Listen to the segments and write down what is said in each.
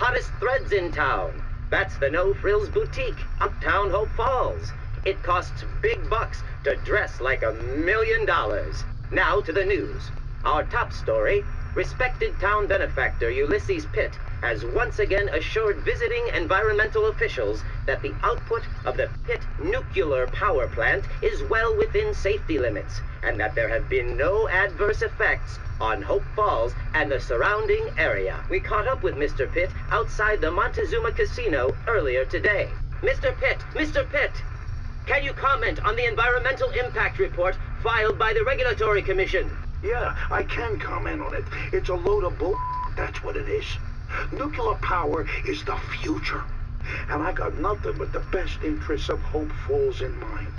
hottest threads in town. That's the No Frills Boutique, uptown Hope Falls. It costs big bucks to dress like $1 million. Now to the news. Our top story, respected town benefactor Ulysses Pitt has once again assured visiting environmental officials that the output of the Pitt nuclear power plant is well within safety limits, and that there have been no adverse effects on Hope Falls and the surrounding area. We caught up with Mr. Pitt outside the Montezuma Casino earlier today. Mr. Pitt, can you comment on the environmental impact report filed by the Regulatory Commission? Yeah, I can comment on it. It's a load of bull, that's what it is. Nuclear power is the future. And I got nothing but the best interests of Hope Falls in mind.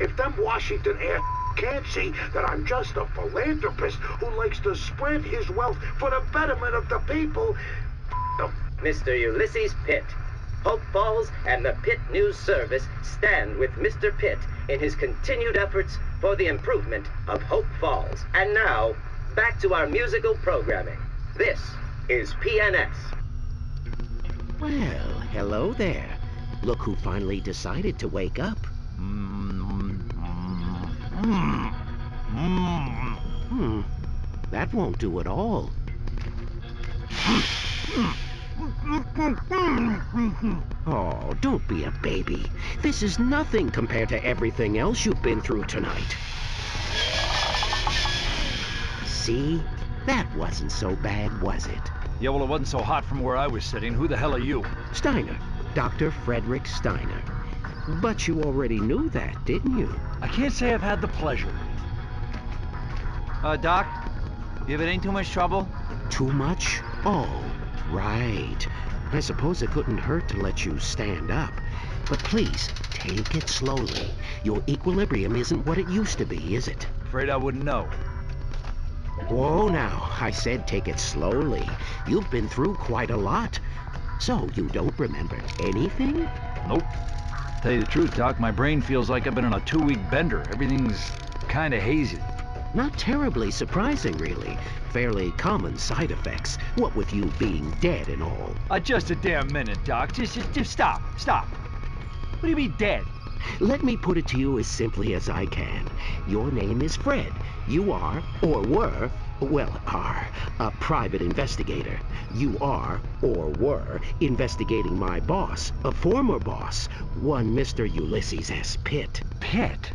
If them Washington air can't see that I'm just a philanthropist who likes to spread his wealth for the betterment of the people, them. Mr. Ulysses Pitt. Hope Falls and the Pitt News Service stand with Mr. Pitt in his continued efforts for the improvement of Hope Falls. And now, back to our musical programming. This is PNS. Well, hello there. Look who finally decided to wake up. That won't do at all. Oh, don't be a baby. This is nothing compared to everything else you've been through tonight. See? That wasn't so bad, was it? Yeah, well, it wasn't so hot from where I was sitting. Who the hell are you? Steiner. Dr. Frederick Steiner. But you already knew that, didn't you? I can't say I've had the pleasure. Doc, if it ain't too much trouble? Too much? Oh, right. I suppose it couldn't hurt to let you stand up. But please, take it slowly. Your equilibrium isn't what it used to be, is it? Afraid I wouldn't know. Whoa now, I said take it slowly. You've been through quite a lot. So you don't remember anything? Nope. Tell you the truth, Doc, my brain feels like I've been on a 2-week bender. Everything's kinda hazy. Not terribly surprising, really. Fairly common side effects, what with you being dead and all. Just a damn minute, Doc. Just stop. What do you mean dead? Let me put it to you as simply as I can. Your name is Fred. You are, or were, a private investigator. You are, or were, investigating my boss, a former boss, one Mr. Ulysses S. Pitt. Pitt?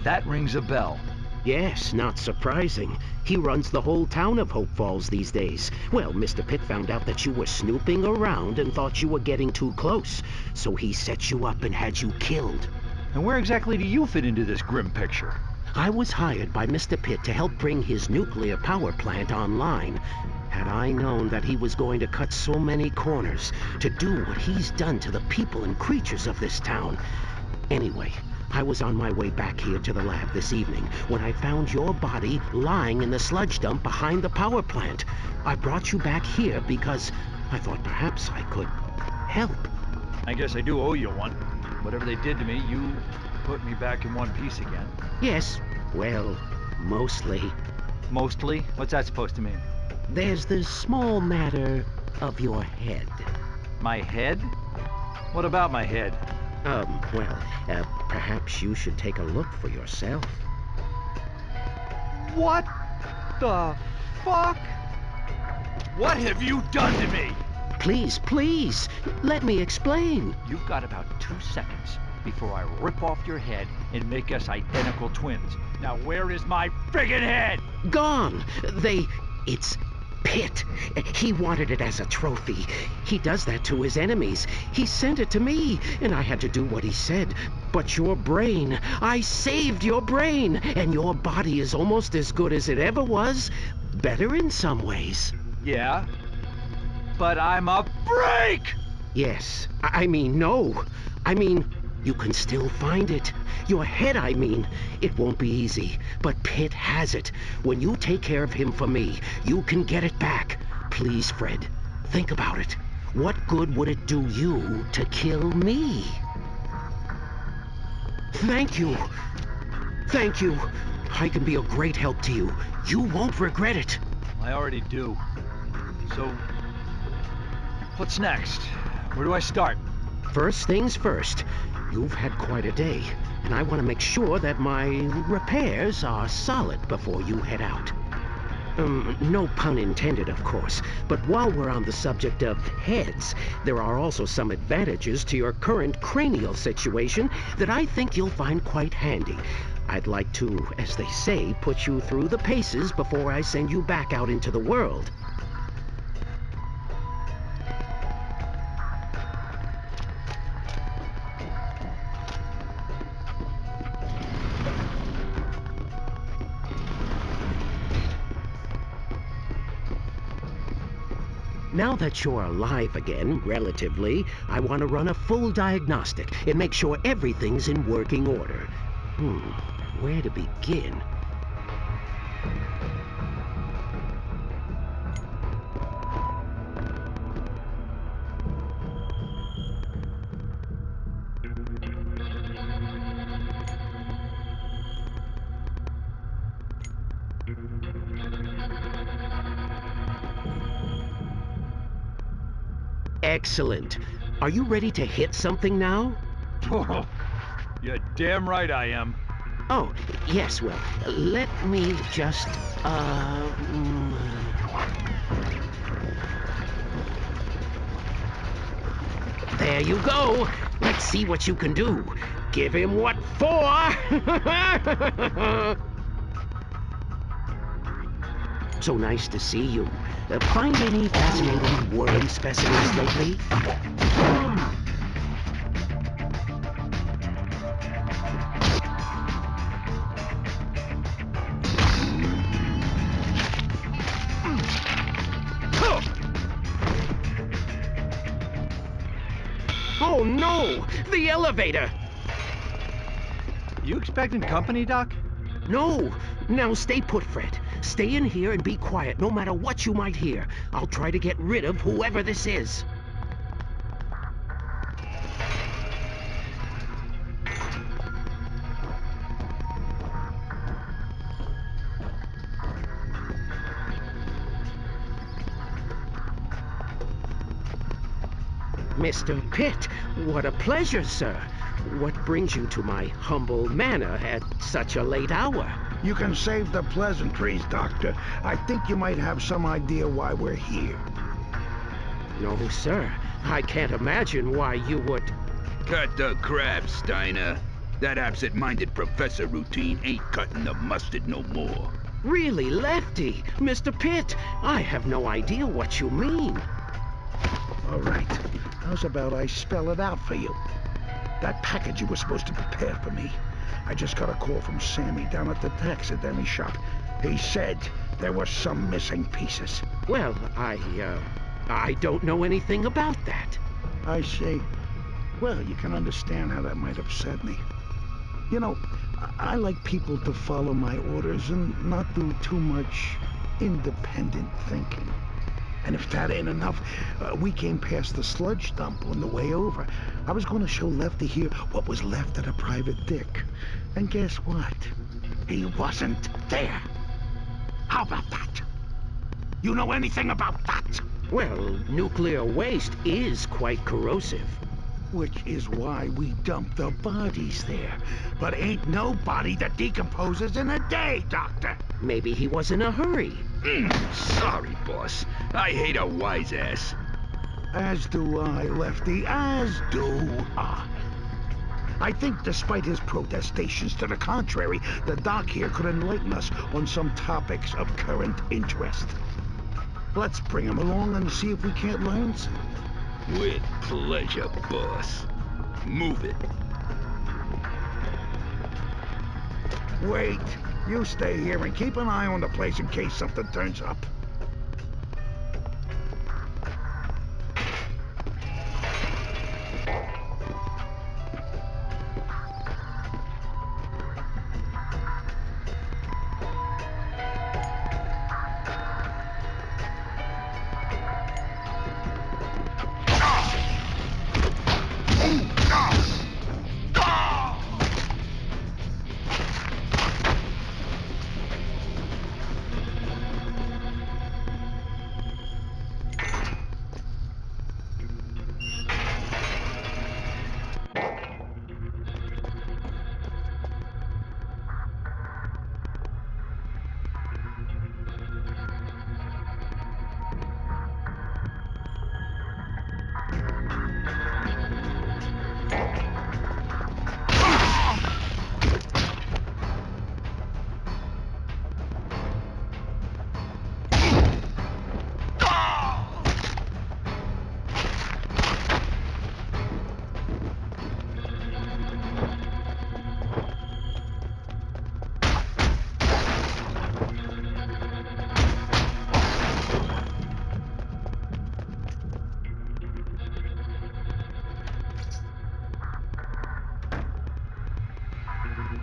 That rings a bell. Yes, not surprising. He runs the whole town of Hope Falls these days. Well, Mr. Pitt found out that you were snooping around and thought you were getting too close. So he set you up and had you killed. And where exactly do you fit into this grim picture? I was hired by Mr. Pitt to help bring his nuclear power plant online. Had I known that he was going to cut so many corners, to do what he's done to the people and creatures of this town. Anyway, I was on my way back here to the lab this evening when I found your body lying in the sludge dump behind the power plant. I brought you back here because I thought perhaps I could help. I guess I do owe you one. Whatever they did to me, you put me back in one piece again. Yes, well, mostly. Mostly? What's that supposed to mean? There's the small matter of your head. My head? What about my head? Perhaps you should take a look for yourself. What the fuck? What have you done to me? Please, let me explain. You've got about 2 seconds before I rip off your head and make us identical twins. Now where is my friggin' head? Gone. It's Pitt. He wanted it as a trophy. He does that to his enemies. He sent it to me, and I had to do what he said. But your brain, I saved your brain, and your body is almost as good as it ever was. Better in some ways. Yeah? But I'm a freak! Yes. No. You can still find it. Your head, It won't be easy, but Pitt has it. When you take care of him for me, you can get it back. Please, Fred, think about it. What good would it do you to kill me? Thank you. I can be a great help to you. You won't regret it. I already do. So, What's next? Where do I start? First things first. You've had quite a day, and I want to make sure that my repairs are solid before you head out. No pun intended, of course, but while we're on the subject of heads, there are also some advantages to your current cranial situation that I think you'll find quite handy. I'd like to, as they say, put you through the paces before I send you back out into the world. Now that you're alive again, relatively, I want to run a full diagnostic and make sure everything's in working order. Where to begin? Excellent. Are you ready to hit something now? You're damn right I am. Oh, yes, well, let me just, There you go. Let's see what you can do. Give him what for? So nice to see you. Find any fascinating worm specimens lately? Oh no! The elevator! You expecting company, Doc? No! Now stay put, Fred. Stay in here and be quiet, no matter what you might hear. I'll try to get rid of whoever this is. Mr. Pitt, what a pleasure, sir. What brings you to my humble manor at such a late hour? You can save the pleasantries, Doctor. I think you might have some idea why we're here. No, sir. I can't imagine why you would... Cut the crap, Steiner. That absent-minded professor routine ain't cutting the mustard no more. Really, Lefty? Mr. Pitt, I have no idea what you mean. All right. How's about I spell it out for you? That package you were supposed to prepare for me. I just got a call from Sammy down at the taxidermy shop. He said there were some missing pieces. Well, I don't know anything about that. I see. Well, you can understand how that might upset me. You know, I like people to follow my orders and not do too much independent thinking. And if that ain't enough, we came past the sludge dump on the way over. I was going to show Lefty here what was left of the private dick. And guess what? He wasn't there. How about that? You know anything about that? Well, nuclear waste is quite corrosive. Which is why we dump the bodies there. But ain't no body that decomposes in a day, Doctor. Maybe he was in a hurry. Sorry, boss. I hate a wise ass. As do I, Lefty, as do I. I think despite his protestations to the contrary, the doc here could enlighten us on some topics of current interest. Let's bring him along and see if we can't learn some. With pleasure, boss. Move it. Wait, you stay here and keep an eye on the place in case something turns up.